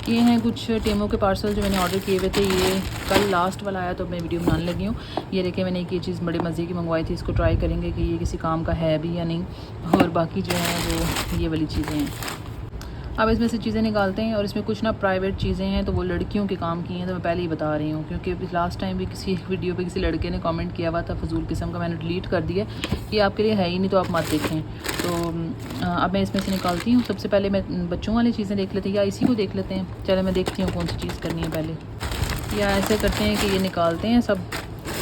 ये हैं कुछ टेमो के पार्सल जो मैंने ऑर्डर किए हुए थे। ये कल लास्ट वाला आया तो मैं वीडियो बनाने लगी हूँ। ये देखिए मैंने एक ये चीज़ बड़े मज़े की मंगवाई थी, इसको ट्राई करेंगे कि ये किसी काम का है भी या नहीं। और बाकी जो है वो ये वाली चीज़ें हैं। अब इसमें से चीज़ें निकालते हैं और इसमें कुछ ना प्राइवेट चीज़ें हैं तो वो लड़कियों के काम की हैं, तो मैं पहले ही बता रही हूँ क्योंकि अभी लास्ट टाइम भी किसी एक वीडियो पे किसी लड़के ने कमेंट किया हुआ था फजूल किस्म का, मैंने डिलीट कर दिया कि आपके लिए है ही नहीं तो आप मत देखें। तो अब मैं इसमें से निकालती हूँ। सबसे पहले मैं बच्चों वाली चीज़ें देख लेते हैं या इसी को देख लेते हैं। चलो मैं देखती हूँ कौन सी चीज़ करनी है पहले। या ऐसे करते हैं कि ये निकालते हैं सब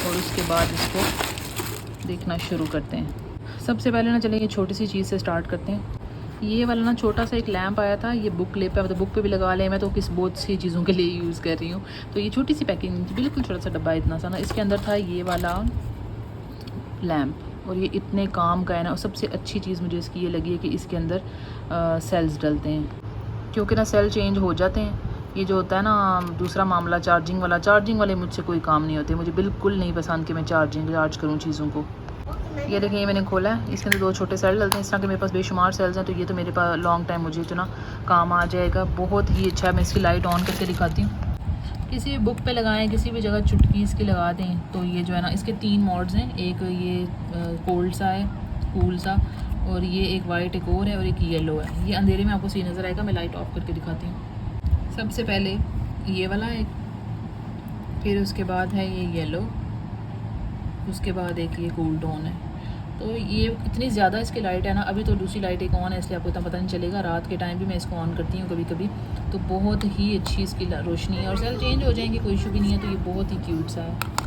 और उसके बाद इसको देखना शुरू करते हैं। सबसे पहले ना चलिए ये छोटी सी चीज़ से स्टार्ट करते हैं। ये वाला ना छोटा सा एक लैंप आया था, ये बुक क्लिप है, मतलब बुक पे भी लगा लें। मैं तो किस बहुत सी चीज़ों के लिए यूज़ कर रही हूँ। तो ये छोटी सी पैकिंग थी, बिल्कुल छोटा सा डब्बा इतना सा ना, इसके अंदर था ये वाला लैंप और ये इतने काम का है ना। और सबसे अच्छी चीज़ मुझे इसकी ये लगी है कि इसके अंदर सेल्स डलते हैं, क्योंकि ना सेल चेंज हो जाते हैं। ये जो होता है ना दूसरा मामला चार्जिंग वाले मुझसे कोई काम नहीं होते। मुझे बिल्कुल नहीं पसंद कि मैं चार्ज करूँ चीज़ों को। ये देखिए ये मैंने खोला है, इसके अंदर 2 छोटे सेल डलते हैं। इस तरह के मेरे पास बेशुमार सेल्स हैं, तो ये तो मेरे पास लॉन्ग टाइम मुझे जो ना काम आ जाएगा। बहुत ही अच्छा है। मैं इसकी लाइट ऑन करके दिखाती हूँ। किसी भी बुक पे लगाएं, किसी भी जगह चुटकी इसकी लगा दें तो ये जो है ना, इसके 3 मोड्स हैं। एक ये कोल्ड सा है, कूल सा, और ये एक वाइट एक और है और एक येलो है। ये अंधेरे में आपको सही नज़र आएगा। मैं लाइट ऑफ करके दिखाती हूँ। सबसे पहले ये वाला है, फिर उसके बाद है ये येलो, उसके बाद एक ये कूल टोन है। तो ये इतनी ज़्यादा इसकी लाइट है ना। अभी तो दूसरी लाइट एक ऑन है इसलिए आपको इतना पता नहीं चलेगा। रात के टाइम भी मैं इसको ऑन करती हूँ कभी कभी, तो बहुत ही अच्छी इसकी रोशनी है और सेल चेंज हो जाएंगे, कोई इशू भी नहीं है। तो ये बहुत ही क्यूट सा है।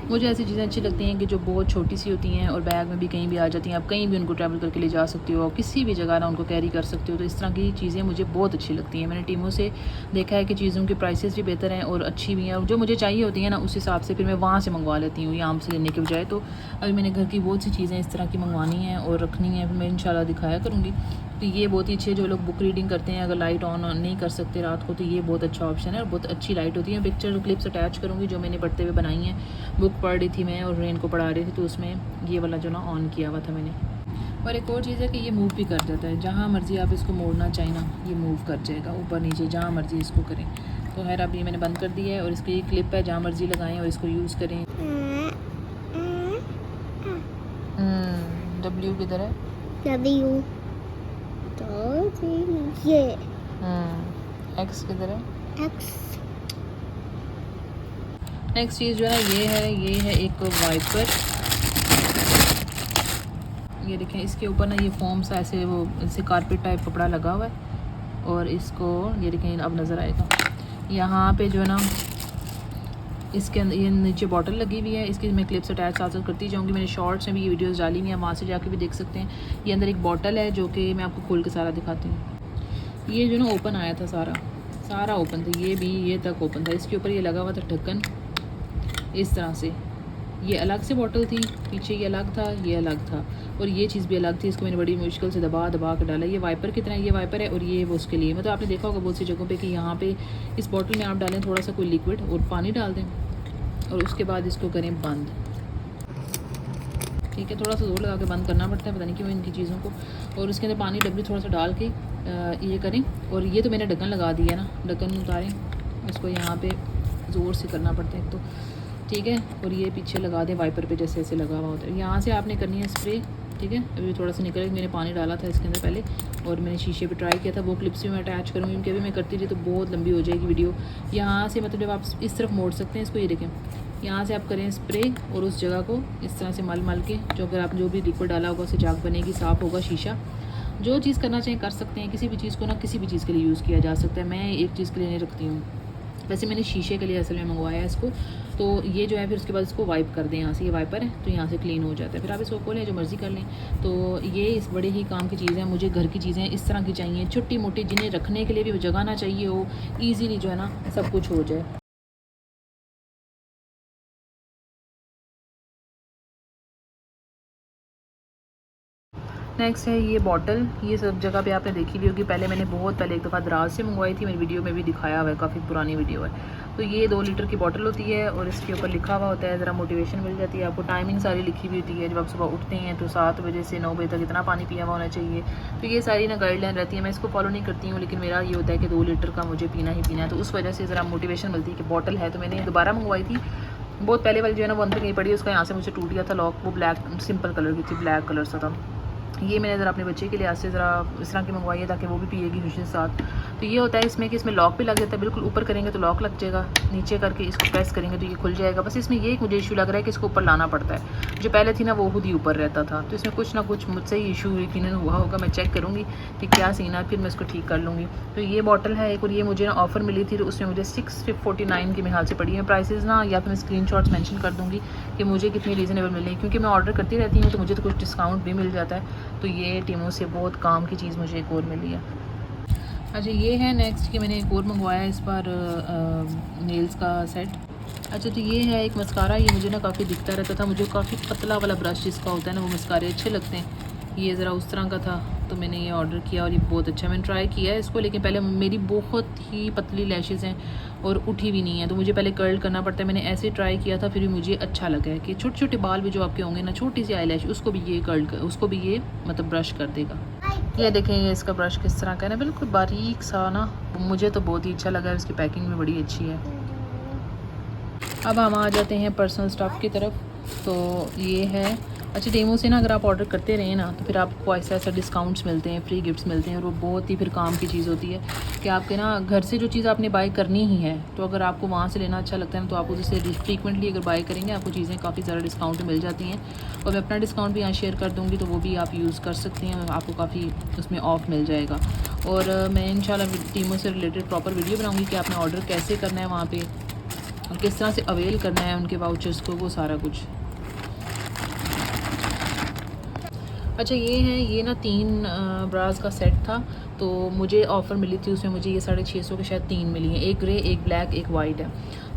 मुझे ऐसी चीज़ें अच्छी लगती हैं कि जो बहुत छोटी सी होती हैं और बैग में भी कहीं भी आ जाती हैं। आप कहीं भी उनको ट्रैवल करके ले जा सकते हो, किसी भी जगह ना उनको कैरी कर सकते हो। तो इस तरह की चीज़ें मुझे बहुत अच्छी लगती हैं। मैंने टीमों से देखा है कि चीज़ों की प्राइसेस भी बेहतर हैं और अच्छी भी हैं, और जो मुझे चाहिए होती हैं ना उस हिसाब से फिर मैं वहाँ से मंगवा लेती हूँ यहाँ से लेने के बजाय। तो अभी मैंने घर की बहुत सी चीज़ें इस तरह की मंगवानी हैं और रखनी है, फिर मैं इंशाल्लाह दिखाया करूँगी। तो ये बहुत ही अच्छे, जो लोग बुक रीडिंग करते हैं, अगर लाइट ऑन नहीं कर सकते रात को, तो ये बहुत अच्छा ऑप्शन है और बहुत अच्छी लाइट होती है। पिक्चर क्लिप्स अटैच करूँगी जो मैंने पढ़ते हुए बनाई हैं। बुक पढ़ रही थी मैं और रेन को पढ़ा रही थी, तो उसमें ये वाला जो ना ऑन किया हुआ था मैंने। और एक और चीज़ है कि ये मूव भी कर जाता है, जहाँ मर्ज़ी आप इसको मोड़ना चाहें ना ये मूव कर जाएगा, ऊपर नीचे जहाँ मर्ज़ी इसको करें। तो खैर अब ये मैंने बंद कर दिया है और इसकी क्लिप है, जहाँ मर्ज़ी लगाएं और इसको यूज़ करें। डब्ल्यू किधर है? W ये एक्स किधर है? X नेक्स्ट चीज़ जो है ये है एक वाइपर। ये देखें इसके ऊपर ना ये फोम सा ऐसे वो ऐसे कारपेट टाइप कपड़ा लगा हुआ है और इसको ये देखें अब नज़र आएगा यहाँ पे जो है ना, इसके अंदर ये नीचे बॉटल लगी हुई है। इसकी मैं क्लिप्स अटैच साथ करती जाऊँगी। मैंने शॉर्ट्स में भी ये वीडियोस डाली हुई हैं, वहाँ से जाके भी देख सकते हैं। ये अंदर एक बॉटल है जो कि मैं आपको खोल के सारा दिखाती हूँ। ये जो ना ओपन आया था, सारा ओपन था, ये भी ये तक ओपन था। इसके ऊपर ये लगा हुआ था ढक्कन इस तरह से। ये अलग से बॉटल थी, पीछे ये अलग था, ये अलग था और ये चीज़ भी अलग थी। इसको मैंने बड़ी मुश्किल से दबा कर डाला। ये वाइपर की तरह ये वाइपर है और ये वो उसके लिए, मतलब आपने देखा होगा बहुत सी जगहों पे कि यहाँ पे इस बॉटल में आप डालें थोड़ा सा कोई लिक्विड और पानी डाल दें और उसके बाद इसको करें बंद। ठीक है, थोड़ा सा जोर लगा के बंद करना पड़ता है, पता नहीं क्यों इनकी चीज़ों को। और उसके अंदर पानी डब्बी थोड़ा सा डाल के ये करें। और ये तो मैंने ढक्कन लगा दिया ना, ढक्कन उतारें, इसको यहाँ पे ज़ोर से करना पड़ता है तो ठीक है। और ये पीछे लगा दें वाइपर पे, जैसे ऐसे लगा हुआ होता है। यहाँ से आपने करनी है स्प्रे। ठीक है, अभी थोड़ा सा निकल, मैंने पानी डाला था इसके अंदर पहले और मैंने शीशे पे ट्राई किया था। वो क्लिप्स भी मैं अटैच करूँगी क्योंकि अभी मैं करती रही तो बहुत लंबी हो जाएगी वीडियो। यहाँ से मतलब जब आप इस तरफ मोड़ सकते हैं इसको, ये देखें यहाँ से आप करें स्प्रे और उस जगह को इस तरह से मल के, जो अगर आप जो भी लिक्विड डाला होगा उससे झाग बनेगी, साफ़ होगा शीशा। जो चीज़ करना चाहिए कर सकते हैं। किसी भी चीज़ को ना किसी भी चीज़ के लिए यूज़ किया जा सकता है। मैं एक चीज़ के लिए नहीं रखती हूँ, वैसे मैंने शीशे के लिए असल में मंगवाया है इसको। तो ये जो है फिर उसके बाद इसको वाइप कर दें, यहाँ से ये वाइपर है तो यहाँ से क्लीन हो जाता है। फिर आप इसको खोलें, जो मर्ज़ी कर लें। तो ये इस बड़े ही काम की चीज़ है। मुझे घर की चीज़ें इस तरह की चाहिए, छोटी मोटी, जिन्हें रखने के लिए भी जगह ना चाहिए हो, ईजीली जो है ना सब कुछ हो जाए। नेक्स्ट है ये बॉटल, ये सब जगह पे आपने देखी भी होगी। पहले मैंने बहुत पहले एक दफ़ा दराज से मंगवाई थी, मेरी वीडियो में भी दिखाया हुआ है, काफ़ी पुरानी वीडियो है। तो ये 2 लीटर की बॉटल होती है और इसके ऊपर लिखा हुआ होता है, ज़रा मोटिवेशन मिल जाती है आपको। टाइमिंग सारी लिखी हुई होती है, जब आप सुबह उठते हैं तो 7 बजे से 9 बजे तक इतना पानी पिया हुआ होना चाहिए। तो ये सारी ना गाइडलाइन रहती है, मैं इसको फॉलो नहीं करती हूँ, लेकिन मेरा ये होता है कि 2 लीटर का मुझे पीना ही पीना है। तो उस वजह से ज़रा मोटिवेशन मिलती है कि बॉटल है। तो मैंने दोबारा मंगवाई थी, बहुत पहले वाली जो है ना वो अंदर नहीं पड़ी, उसका यहाँ से मुझे टूट गया था लॉक, वो ब्लैक सिंपल कलर की थी, ब्लैक कलर सा था। ये मैंने ज़रा अपने बच्चे के लिए आज से ज़रा इस तरह की मंगवाई है ताकि वो भी पिएगी खुशी के साथ। तो ये होता है इसमें कि इसमें लॉक भी लग जाता है, बिल्कुल ऊपर करेंगे तो लॉक लग जाएगा, नीचे करके इसको प्रेस करेंगे तो ये खुल जाएगा। बस इसमें ये एक मुझे इशू लग रहा है कि इसको ऊपर लाना पड़ता है, जो पहले थी ना वो खुद ही ऊपर रहता था। तो इसमें कुछ ना कुछ मुझसे ही इशू यकीनन हुआ होगा, मैं चेक करूँगी कि क्या सीन है, फिर मैं इसको ठीक कर लूँगी। तो ये बॉटल है एक, और ये मुझे ना ऑफ़र मिली थी तो उसमें मुझे 649 के हाल से पड़ी है। प्राइसेस ना या फिर मैं स्क्रीनशॉट्स मेंशन कर दूँगी कि मुझे कितनी रीज़नेबल मिली, क्योंकि मैं ऑर्डर करती रहती हूँ तो मुझे तो कुछ डिस्काउंट भी मिल जाता है। तो ये टीमों से बहुत काम की चीज़ मुझे एक और मिली है। अच्छा ये है नेक्स्ट कि मैंने एक और मंगवाया इस बार नेल्स का सेट। अच्छा तो ये है एक मस्कारा, ये मुझे ना काफ़ी दिखता रहता था, मुझे काफ़ी पतला वाला ब्रश जिसका होता है ना वो मस्कारे अच्छे लगते हैं। ये ज़रा उस तरह का था तो मैंने ये ऑर्डर किया और ये बहुत अच्छा, मैंने ट्राई किया है इसको, लेकिन पहले मेरी बहुत ही पतली लैशेज़ हैं और उठी भी नहीं है, तो मुझे पहले कर्ल करना पड़ता है। मैंने ऐसे ट्राई किया था, फिर भी मुझे अच्छा लगा है कि छोटे छोटे बाल भी जो आपके होंगे ना, छोटी सी आई लैश, उसको भी ये कर्ल उसको भी ये मतलब ब्रश कर देगा। ये देखें ये इसका ब्रश किस तरह का है ना, बिल्कुल बारीक सा ना, मुझे तो बहुत ही अच्छा लगा है, इसकी पैकिंग भी बड़ी अच्छी है। अब हम आ जाते हैं पर्सनल स्टफ़ की तरफ। तो ये है, अच्छा डेमो से ना अगर आप ऑर्डर करते रहें ना तो फिर आपको ऐसा ऐसा डिस्काउंट्स मिलते हैं, फ्री गिफ्ट्स मिलते हैं, और वो बहुत ही फिर काम की चीज़ होती है कि आपके ना घर से जो चीज़ आपने बाय करनी ही है, तो अगर आपको वहाँ से लेना अच्छा लगता है ना तो आप उससे फ्रीक्वेंटली अगर बाय करेंगे आपको चीज़ें काफ़ी ज़्यादा डिस्काउंट मिल जाती हैं। और मैं अपना डिस्काउंट भी यहाँ शेयर कर दूँगी, तो वो भी आप यूज़ कर सकती हैं, आपको काफ़ी उसमें ऑफ मिल जाएगा। और मैं इंशाल्लाह टीमों से रिलेटेड प्रॉपर वीडियो बनाऊँगी कि आपने ऑर्डर कैसे करना है वहाँ पर और किस तरह से अवेल करना है उनके वाउचर्स को, वो सारा कुछ। अच्छा ये है, ये ना 3 ब्रास का सेट था, तो मुझे ऑफ़र मिली थी उसमें, मुझे ये 650 के शायद 3 मिली हैं, एक ग्रे एक ब्लैक एक वाइट है।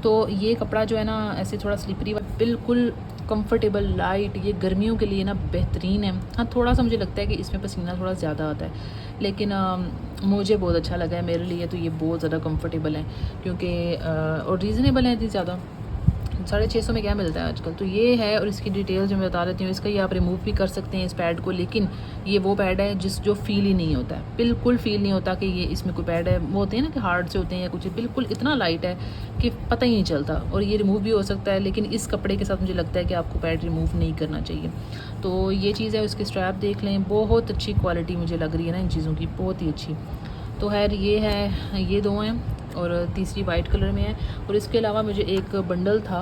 तो ये कपड़ा जो है ना ऐसे थोड़ा स्लिपरी, बिल्कुल कंफर्टेबल लाइट, ये गर्मियों के लिए ना बेहतरीन है। हाँ थोड़ा सा मुझे लगता है कि इसमें पसीना थोड़ा ज़्यादा आता है, लेकिन मुझे बहुत अच्छा लगा है मेरे लिए, तो ये बहुत ज़्यादा कंफर्टेबल है क्योंकि और रीज़नेबल है इतनी ज़्यादा। 650 में क्या मिलता है आजकल। तो ये है, और इसकी डिटेल्स मैं बता देती हूँ। इसका ये आप रिमूव भी कर सकते हैं इस पैड को, लेकिन ये वो पैड है जो फ़ील ही नहीं होता है, बिल्कुल फ़ील नहीं होता कि ये इसमें कोई पैड है। वो होते हैं ना कि हार्ड से होते हैं या कुछ, बिल्कुल इतना लाइट है कि पता ही नहीं चलता, और ये रिमूव भी हो सकता है। लेकिन इस कपड़े के साथ मुझे लगता है कि आपको पैड रिमूव नहीं करना चाहिए। तो ये चीज़ है, उसकी स्ट्रैप देख लें, बहुत अच्छी क्वालिटी मुझे लग रही है ना इन चीज़ों की, बहुत ही अच्छी। तो खैर ये है, ये 2 हैं और तीसरी वाइट कलर में है। और इसके अलावा मुझे एक बंडल था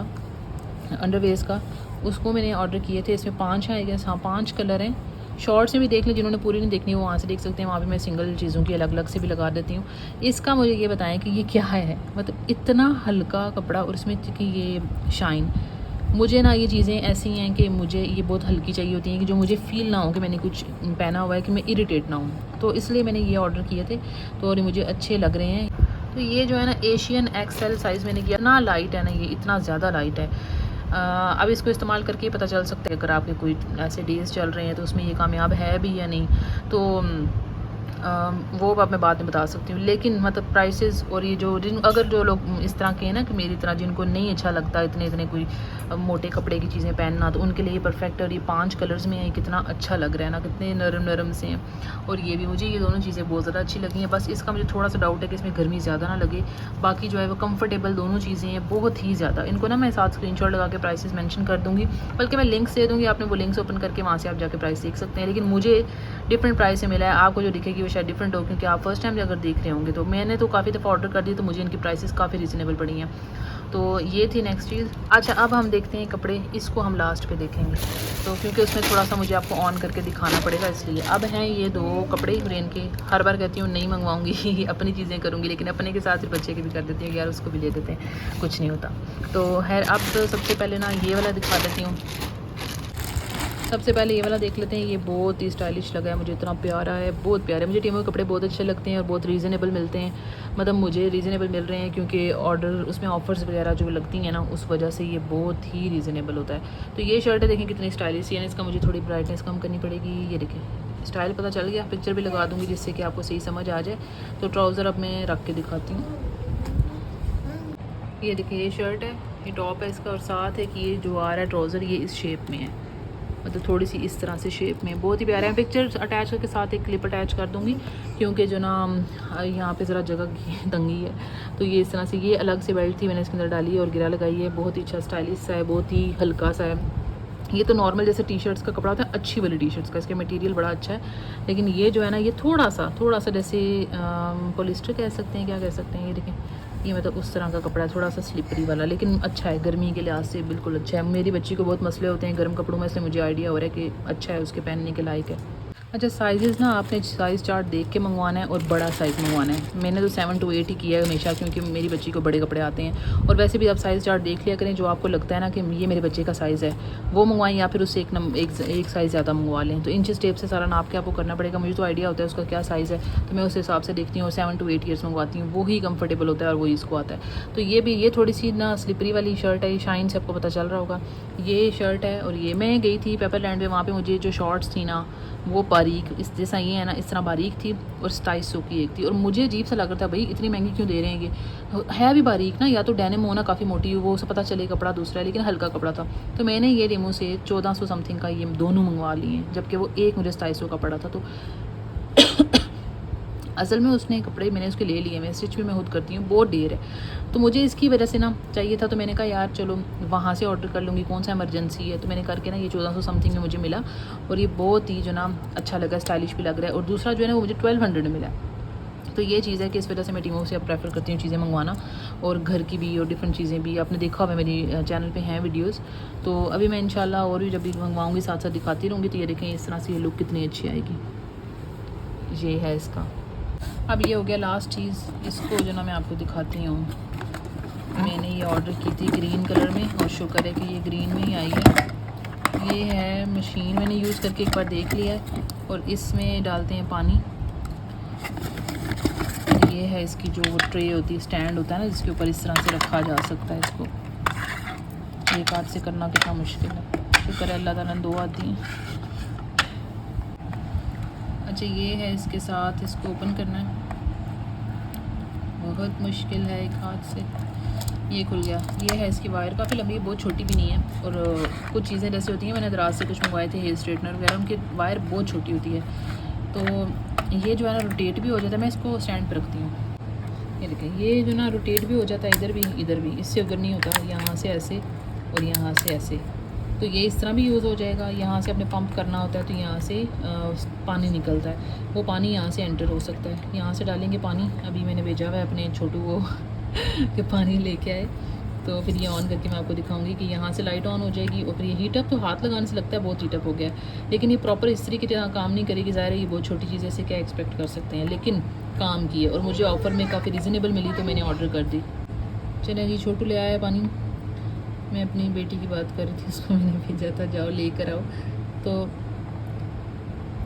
अंडरवेयर्स का, उसको मैंने ऑर्डर किए थे। इसमें 5 हैं आई गेस, हाँ 5 कलर हैं। शॉर्ट्स में भी देख लें, जिन्होंने पूरी नहीं देखनी वो वहाँ से देख सकते हैं, वहाँ पे मैं सिंगल चीज़ों की अलग अलग से भी लगा देती हूँ। इसका मुझे ये बताएं कि ये क्या है, मतलब इतना हल्का कपड़ा और इसमें कि ये शाइन, मुझे ना ये चीज़ें ऐसी हैं कि मुझे ये बहुत हल्की चाहिए होती हैं कि जो मुझे फ़ील ना हो कि मैंने कुछ पहना हुआ है, कि मैं इरिटेट ना हूँ। तो इसलिए मैंने ये ऑर्डर किए थे, तो और मुझे अच्छे लग रहे हैं। तो ये जो है ना एशियन एक्सेल साइज़ मैंने किया, इतना लाइट है ना, ये इतना ज़्यादा लाइट है। अब इसको इस्तेमाल करके ही पता चल सकता है अगर आपके कोई ऐसे डेज़ चल रहे हैं तो उसमें ये कामयाब है भी या नहीं। तो वो अब मैं बाद में बता सकती हूँ। लेकिन मतलब प्राइसेस और ये जो अगर जो लोग इस तरह के हैं ना कि मेरी तरह, जिनको नहीं अच्छा लगता इतने कोई मोटे कपड़े की चीज़ें पहनना, तो उनके लिए ये परफेक्ट है। और ये 5 कलर्स में है, कितना अच्छा लग रहा है ना, कितने नरम नरम से हैं। और ये भी मुझे ये दोनों चीज़ें बहुत ज़्यादा अच्छी लगी हैं। बस इसका मुझे थोड़ा सा डाउट है कि इसमें गर्मी ज़्यादा ना लगे, बाकी जो है वो कम्फर्टेबल दोनों चीज़ें हैं बहुत ही ज़्यादा। इनको ना मैं साथ स्क्रीनशॉट लगा के प्राइसेस मेंशन कर दूँगी, बल्कि मैं लिंक्स दे दूँगी, आपने वो लिंक्स ओपन करके वहाँ से आप जाके प्राइस देख सकते हैं। लेकिन मुझे डिफरेंट प्राइस से मिला है, आपको जो दिखेगी वो शायद डिफरेंट हो, क्योंकि आप फर्स्ट टाइम अगर देख रहे होंगे। तो मैंने तो काफ़ी दफ़ा ऑर्डर कर दी, तो मुझे इनकी प्राइसेस काफ़ी रीज़नेबल पड़ी हैं। तो ये थी नेक्स्ट चीज़। अच्छा अब हम देखते हैं कपड़े, इसको हम लास्ट पे देखेंगे, तो क्योंकि उसमें थोड़ा सा मुझे आपको ऑन करके दिखाना पड़ेगा, इसलिए। अब हैं ये 2 कपड़े रेन के, हर बार कहती हूँ नहीं मंगवाऊंगी अपनी चीज़ें करूँगी, लेकिन अपने के साथ फिर बच्चे के भी कर देती हूँ, यार उसको भी ले देते हैं, कुछ नहीं होता। तो खैर अब सबसे पहले ना ये वाला दिखा देती हूँ। सबसे पहले ये वाला देख लेते हैं, ये बहुत ही स्टाइलिश लगा है मुझे, इतना प्यारा है, बहुत प्यारा है। मुझे टीमों के कपड़े बहुत अच्छे लगते हैं और बहुत रीज़नेबल मिलते हैं, मतलब मुझे रीज़नेबल मिल रहे हैं क्योंकि ऑर्डर उसमें ऑफ़र्स वगैरह जो लगती हैं ना, उस वजह से ये बहुत ही रीज़नेबल होता है। तो ये शर्ट है, देखें कितनी स्टाइलिश है। इसका मुझे थोड़ी ब्राइटनेस कम करनी पड़ेगी, ये देखें स्टाइल पता चल गया, पिक्चर भी लगा दूँगी जिससे कि आपको सही समझ आ जाए। तो ट्राउज़र अब मैं रख के दिखाती हूँ। ये देखिए ये शर्ट है, ये टॉप है इसका, और साथ है कि ये जो आ रहा है ट्राउज़र ये इस शेप में है, मतलब थोड़ी सी इस तरह से शेप में, बहुत ही प्यारा है। पिक्चर अटैच करके साथ एक क्लिप अटैच कर दूँगी, क्योंकि जो ना यहाँ पे ज़रा जगह की तंगी है। तो ये इस तरह से, ये अलग से बेल्ट थी, मैंने इसके अंदर डाली है और गिरा लगाई है। बहुत ही अच्छा स्टाइलिश सा है, बहुत ही हल्का सा है। ये तो नॉर्मल जैसे टी शर्ट्स का कपड़ा होता है, अच्छी वाली टी शर्ट्स का, इसका मटेरियल बड़ा अच्छा है। लेकिन ये जो है ना ये थोड़ा सा जैसे पॉलिस्टर कह सकते हैं, क्या कह सकते हैं, ये देखें ये मतलब उस तरह का कपड़ा है, थोड़ा सा स्लिपरी वाला, लेकिन अच्छा है, गर्मी के लिहाज से बिल्कुल अच्छा है। मेरी बच्ची को बहुत मसले होते हैं गर्म कपड़ों में, इसलिए मुझे आइडिया हो रहा है कि अच्छा है, उसके पहनने के लायक है। अच्छा साइज़ ना आपने साइज़ चार्ट देख के मंगवाना है और बड़ा साइज़ मंगवाना है। मैंने तो 7 to 8 ही किया है हमेशा, क्योंकि मेरी बच्ची को बड़े कपड़े आते हैं। और वैसे भी आप साइज़ चार्ट देख लिया करें, जो आपको लगता है ना कि ये मेरे बच्चे का साइज़ है वो मंगवाएं, या फिर उससे एक साइज़ ज़्यादा मंगवा लें। तो इंचेस टेप से सारा नाप के आपको करना पड़ेगा। मुझे तो आइडिया होता है उसका क्या साइज़ है, तो मैं उस हिसाब से देखती हूँ और 7 to 8 ईयर्स मंगवाती हूँ, वही कंफर्टेबल होता है और वही इसको आता है। तो ये थोड़ी सी ना स्लिपरी वाली शर्ट है, ये शाइन से आपको पता चल रहा होगा, ये शर्ट है। और ये मैं गई थी पेपरलैंड में, वहाँ पर मुझे जो शॉर्ट्स थी ना वो बारीक इस जैसा ये है ना, इस तरह बारीक थी और 2700 की एक थी। और मुझे अजीब सा लग रहा था, भाई इतनी महंगी क्यों दे रहे हैं, ये है भी बारीक ना, या तो डेनिम हो ना काफ़ी मोटी, वो सब पता चले कपड़ा दूसरा है, लेकिन हल्का कपड़ा था। तो मैंने ये रेमो से 1400 समथिंग का ये दोनों मंगवा लिए हैं, जबकि वो एक मुझे 2700 का पड़ा था। तो असल में उसने कपड़े मैंने उसके ले लिए, मैं स्टिच भी मैं खुद करती हूँ, बहुत देर है। तो मुझे इसकी वजह से ना चाहिए था, तो मैंने कहा यार चलो वहाँ से ऑर्डर कर लूँगी, कौन सा इमरजेंसी है। तो मैंने करके ना ये 1400 समथिंग में मुझे मिला, और ये बहुत ही जो ना अच्छा लगा, स्टाइलिश भी लग रहा है। और दूसरा जो है ना वो मुझे 1200 में मिला। तो ये चीज़ है कि इस वजह से मैं टीमों से अब प्रेफर करती हूँ चीज़ें मंगवाना, और घर की भी और डिफरेंट चीज़ें भी। आपने देखा हुआ मेरी चैनल पे हैं वीडियोस, तो अभी मैं इंशाल्लाह और भी जब भी मंगवाऊँगी साथ साथ दिखाती रहूँगी। तो ये देखें इस तरह से ये लुक कितनी अच्छी आएगी, ये है इसका। अब ये हो गया लास्ट चीज़, इसको जो ना मैं आपको दिखाती हूँ। मैंने ये ऑर्डर की थी ग्रीन कलर में, और शुक्र है कि ये ग्रीन में ही आई है। ये है मशीन, मैंने यूज़ करके एक बार देख लिया है, और इसमें डालते हैं पानी। ये है इसकी जो वो ट्रे होती है, स्टैंड होता है ना, जिसके ऊपर इस तरह से रखा जा सकता है इसको। एक हाथ से करना कितना मुश्किल है, शुक्र है अल्लाह ताला ने 2 हाथ दिए। अच्छा ये है इसके साथ, इसको ओपन करना है, बहुत मुश्किल है एक हाथ से। ये खुल गया। ये है इसकी वायर, काफ़ी लंबी है, बहुत छोटी भी नहीं है। और कुछ चीज़ें जैसे होती हैं, मैंने दराज से कुछ मंगवाए थे हेयर स्ट्रेटनर वगैरह, उनकी वायर बहुत छोटी होती है। तो ये जो है ना रोटेट भी हो जाता है, मैं इसको स्टैंड पर रखती हूँ। ये देखें ये जो ना रोटेट भी हो जाता है, इधर भी इधर भी, इससे अगर नहीं होता, यहाँ से ऐसे और यहाँ से ऐसे, तो ये इस तरह भी यूज़ हो जाएगा। यहाँ से अपने पंप करना होता है तो यहाँ से पानी निकलता है, वो पानी यहाँ से एंटर हो सकता है। यहाँ से डालेंगे पानी, अभी मैंने भेजा हुआ है अपने छोटू को कि पानी लेके आए। तो फिर ये ऑन करके मैं आपको दिखाऊंगी कि यहाँ से लाइट ऑन हो जाएगी, और फिर ये हीटअप, तो हाथ लगाने से लगता है बहुत हीटअप हो गया, लेकिन ये प्रॉपर इस्त्री की तरह काम नहीं करेगी। ज़ाहिर है ये बहुत छोटी चीज़ है, इससे क्या एक्सपेक्ट कर सकते हैं, लेकिन काम की है और मुझे ऑफ़र में काफ़ी रीज़नेबल मिली, तो मैंने ऑर्डर कर दी। चले जी, छोटू ले आया पानी। मैं अपनी बेटी की बात कर रही थी, उसको मैंने भेजा था जाओ लेकर आओ, तो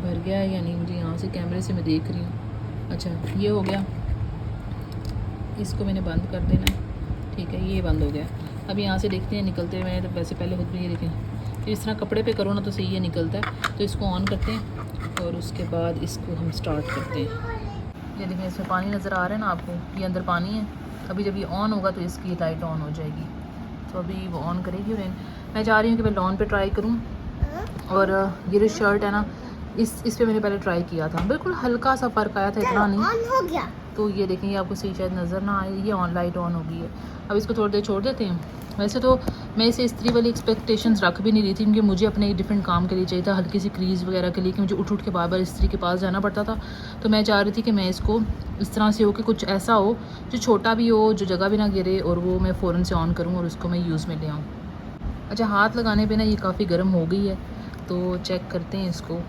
भर गया है या नहीं मुझे यहाँ से कैमरे से मैं देख रही हूँ। अच्छा ये हो गया, इसको मैंने बंद कर देना है, ठीक है ये बंद हो गया। अब यहाँ से देखते हैं निकलते हैं। मैंने तो वैसे पहले खुद भी ये देखें, तो इस तरह कपड़े पे करो ना तो सही है निकलता है। तो इसको ऑन करते हैं और उसके बाद इसको हम स्टार्ट करते हैं। ये देखें इसमें पानी नज़र आ रहा है ना आपको, ये अंदर पानी है। अभी जब ये ऑन होगा तो इसकी लाइट ऑन हो जाएगी, तो अभी वो ऑन करेगी। और मैं चाह रही हूँ कि मैं लॉन पे ट्राई करूँ। और ये जो शर्ट है ना, इस पे मैंने पहले ट्राई किया था, बिल्कुल हल्का सा फ़र्क आया था, इतना नहीं ऑन हो गया। तो ये देखें, ये आपको सही शायद नज़र ना आए, ये ऑन लाइट ऑन हो गई है। अब इसको थोड़ी देर छोड़ देते हैं। वैसे तो मैं इसे इस्त्री वाली एक्सपेक्टेशंस रख भी नहीं रही थी, क्योंकि मुझे अपने एक डिफरेंट काम के लिए चाहिए था, हल्की सी क्रीज़ वगैरह के लिए, कि मुझे उठ के बार बार इस्त्री के पास जाना पड़ता था। तो मैं चाह रही थी कि मैं इसको इस तरह से हो कि कुछ ऐसा हो जो छोटा भी हो, जो जगह भी ना गिरे, और वो मैं फ़ौरन से ऑन करूँ और उसको मैं यूज़ में ले आऊँ। अच्छा हाथ लगाने पे ना ये काफ़ी गर्म हो गई है, तो चेक करते हैं इसको।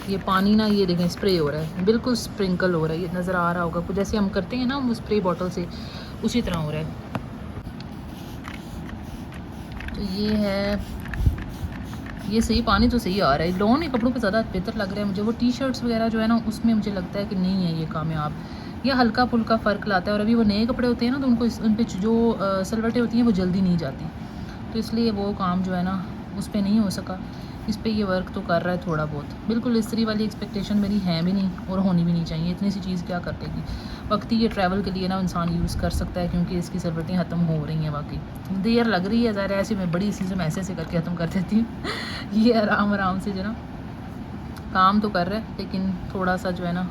ये पानी ना, ये देखें स्प्रे हो रहा है, बिल्कुल स्प्रिंकल हो रहा है, ये नज़र आ रहा होगा कुछ जैसे हम करते हैं ना वो स्प्रे बॉटल से, उसी तरह हो रहा है। तो ये है, ये सही पानी तो सही आ रहा है। लॉन के कपड़ों पे ज़्यादा बेहतर लग रहा है मुझे। वो टी शर्ट्स वगैरह जो है ना, उसमें मुझे लगता है कि नहीं है ये कामयाब, या हल्का फुल्का फ़र्क लाता है। और अभी वो नए कपड़े होते हैं ना, तो उनको उन पर जो सलवटें होती हैं वो जल्दी नहीं जाती, तो इसलिए वो काम जो है ना उस पर नहीं हो सका। इस पे ये वर्क तो कर रहा है थोड़ा बहुत। बिल्कुल इस्त्री वाली एक्सपेक्टेशन मेरी है भी नहीं और होनी भी नहीं चाहिए, इतनी सी चीज़ क्या कर देगी। वक्ती ये ट्रैवल के लिए ना इंसान यूज़ कर सकता है, क्योंकि इसकी ज़रूरतें ख़त्म हो रही हैं। वाकई देर लग रही है ज़रा, ऐसे मैं बड़ी सी से ऐसे ऐसे करके ख़त्म कर देती हूँ। ये आराम आराम से जो ना काम तो कर रहा है, लेकिन थोड़ा सा जो है ना।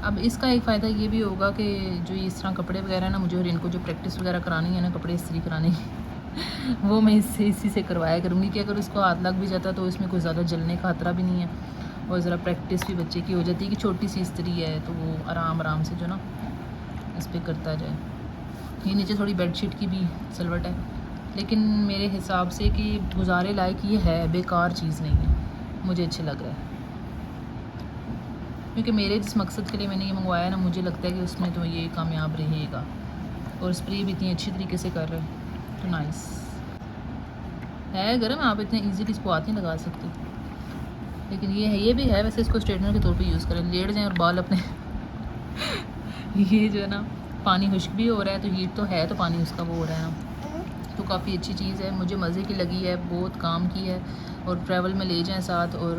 अब इसका एक फ़ायदा ये भी होगा कि जो इस तरह कपड़े वगैरह ना, मुझे और इनको जो प्रैक्टिस वगैरह करानी है ना, कपड़े इस्त्री कराने की वो मैं इसी से करवाया करूँगी कि अगर उसको हाथ लग भी जाता तो इसमें कोई ज़्यादा जलने का खतरा भी नहीं है, और ज़रा प्रैक्टिस भी बच्चे की हो जाती है कि छोटी सी इस्त्री है तो वो आराम आराम से जो ना इस पर करता जाए। ये नीचे थोड़ी बेडशीट की भी सिलवट है, लेकिन मेरे हिसाब से कि गुजारे लायक ये है, बेकार चीज़ नहीं है, मुझे अच्छे लग रहा है। क्योंकि मेरे जिस मकसद के लिए मैंने ये मंगवाया ना, मुझे लगता है कि उसमें तो ये कामयाब रहेगा। और स्प्रे भी इतनी अच्छी तरीके से कर रहे हैं, तो नाइस है। गर्म आप इतने इजीली इसको हाथ नहीं लगा सकते, लेकिन ये है, ये भी है वैसे। इसको स्ट्रेटनर के तौर पे यूज़ करें, लेट जाएं और बाल अपने ये जो है ना, पानी खुश्क भी हो रहा है तो हीट तो है, तो पानी उसका वो हो रहा है ना, तो काफ़ी अच्छी चीज़ है, मुझे मज़े की लगी है, बहुत काम की है। और ट्रैवल में ले जाएं साथ, और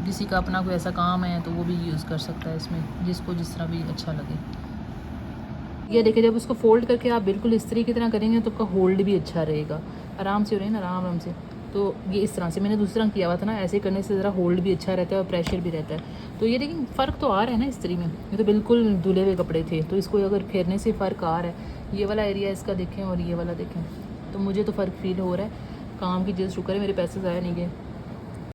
किसी का अपना कोई ऐसा काम है तो वो भी यूज़ कर सकता है इसमें, जिसको जिस तरह भी अच्छा लगे। ये देखिए, जब उसको फोल्ड करके आप बिल्कुल इस्त्री की तरह करेंगे तो आपका होल्ड भी अच्छा रहेगा, आराम से हो रहे हैं ना, आराम आराम से। तो ये इस तरह से मैंने दूसरी तरह किया हुआ था ना, ऐसे करने से ज़रा होल्ड भी अच्छा रहता है और प्रेशर भी रहता है। तो ये लेकिन फ़र्क तो आ रहा है ना इस्त्री में, ये तो बिल्कुल धुले हुए कपड़े थे, तो इसको अगर फेरने से फ़र्क आ रहा है। ये वाला एरिया इसका देखें और ये वाला देखें, तो मुझे तो फ़र्क फ़ील हो रहा है। काम की चीज़ शुक्र है, मेरे पैसे ज़ाया नहीं गए।